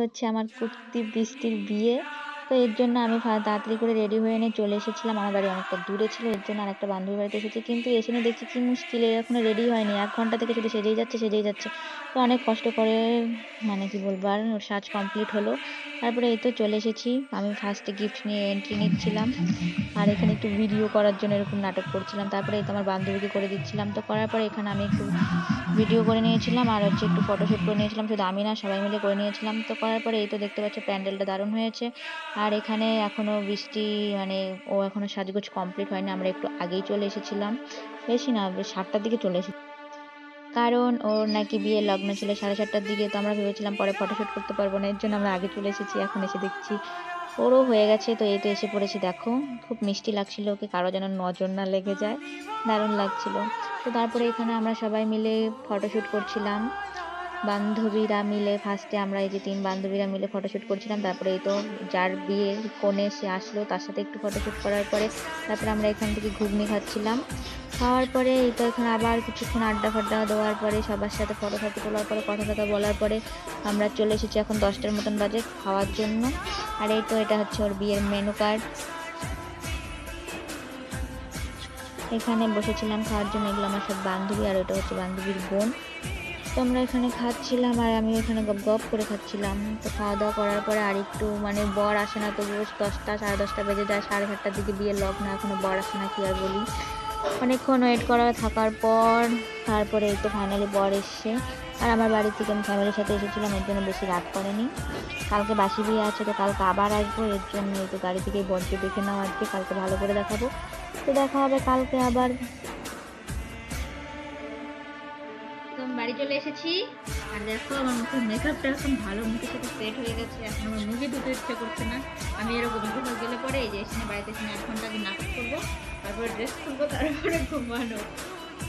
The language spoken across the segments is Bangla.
হচ্ছে আমার কুর্তি বৃষ্টির বিয়ে। তো এর জন্য আমি তাড়াতাড়ি করে রেডি হয়ে নিয়ে চলে এসেছিলাম। আমার বাড়ি অনেকটা দূরে ছিল। এর জন্য আরেকটা বান্ধবীর বাড়িতে এসেছি। কিন্তু এসে নিয়ে দেখছি কি মুশকিল, এ এখনো রেডি হয়নি। ১ ঘন্টা থেকে শুধু সেজেই যাচ্ছে, সেজেই যাচ্ছে। তো অনেক কষ্ট করে মানে কি বলবো আর, ওর সাজ কমপ্লিট হলো। তারপরে এই তো চলে এসেছি। আমি ফার্স্টে গিফট নিয়ে এন্ট্রি নিচ্ছিলাম। আর এখানে একটু ভিডিও করার জন্য এরকম নাটক করছিলাম। তারপরে এই তো আমার বান্ধবীকে করে দিচ্ছিলাম। তো করার পরে এখানে আমি একটু ভিডিও করে নিয়েছিলাম আর হচ্ছে একটু ফটোশুট করে নিয়েছিলাম। শুধু আমি না, সবাই মিলে করে নিয়েছিলাম। তো করার পরে এই তো দেখতে পাচ্ছ প্যান্ডেলটা দারুণ হয়েছে। আর এখানে এখনো বৃষ্টি মানে ও এখনো সাজগোজ কমপ্লিট হয়নি। আমরা একটু আগেই চলে এসেছিলাম। বেশি না, বেশ ৭টার দিকে চলে এসেছি। কারণ ওর নাকি বিয়ের লগ্ন ছিল ৭:৩০টার দিকে। তো আমরা ভেবেছিলাম পরে ফটোশুট করতে পারবো না। এর জন্য আমরা আগে চলে এসেছি। এখন এসে দেখছি ওরও হয়ে গেছে। তো এই তো এসে পড়েছি দেখো। খুব মিষ্টি লাগছিল ওকে, কারো যেন নজর না লেগে যায়। দারুণ লাগছিল। তো তারপরে এখানে আমরা সবাই মিলে ফটোশুট করছিলাম। বান্ধবীরা মিলে ফার্স্টে আমরা এই যে ৩ বান্ধবীরা মিলে ফটোশুট করছিলাম। তারপরে এই তো যার বিয়ের কনে সে আসলো, তার সাথে একটু ফটোশুট করার পরে তারপরে আমরা এখান থেকে ঘুগনি খাচ্ছিলাম। খাওয়ার পরে এই তো এখানে আবার কিছুক্ষণ আড্ডা-ফাড্ডা দেওয়ার পরে সবার সাথে ফটো-টটো তোলার পরে কথা-টথা বলার পরে আমরা চলে এসেছি এখন ১০টার মতন বাজে খাওয়ার জন্য। আর এই তো এটা হচ্ছে ওর বিয়ের মেনু কার্ড। এখানে বসেছিলাম খাওয়ার জন্য। এগুলো আমার সব বান্ধবী আর ওটা হচ্ছে বান্ধবীর বোন। তো আমরা এখানে খাচ্ছিলাম আর আমি এখানে গপ গপ করে খাচ্ছিলাম। তো খাওয়া দাওয়া করার পরে আর একটু মানে বর আসে না, তবুও ১০টা ১০:৩০ বেজে যায়। ৭:৩০টার দিকে বিয়ের লগ্ন, এখনো বর আসে না, কি আর বলি। অনেকক্ষণ ওয়েট করা থাকার পর তারপরে এই তো ফাইনালি বর এসছে। আর আমার বাড়ি থেকে আমি ফ্যামিলির সাথে এসেছিলাম, এর জন্য বেশি রাত করেনি। কালকে বাসি বিয়ে আছে, তো কালকে আবার আসবো। এর জন্য এই তো গাড়ি থেকেই বরকে দেখে নাও আজকে, কালকে ভালো করে দেখাবো। তো দেখা হবে কালকে আবার। তো আমি বাড়ি চলে এসেছি। আর দেখো আমার মুখের মেকআপটা এখন ভালো মুখের সাথে সেট হয়ে গেছে। এখন আমার মুখে ধুতে ইচ্ছে করছে না। আমি এরকম কোথাও গেলে পরে এই যে এসে বাড়িতে এসে ১ ঘন্টা আগে নাটক করবো, তারপরে ড্রেস খুলবো, তারপরে ঘুমানো।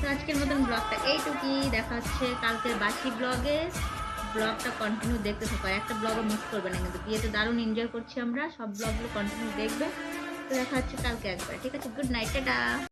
তো আজকের মতন ব্লগটা এইটুকুই। দেখা হচ্ছে কালকের বাসি ব্লগে। ব্লগটা কন্টিনিউ দেখতে থাকো, একটা ব্লগও মিস করবে না কিন্তু। বিয়েতে দারুণ এনজয় করছি আমরা, সব ব্লগগুলো কন্টিনিউ দেখবে। তো দেখা হচ্ছে কালকে একবার, ঠিক আছে? Good night, tata.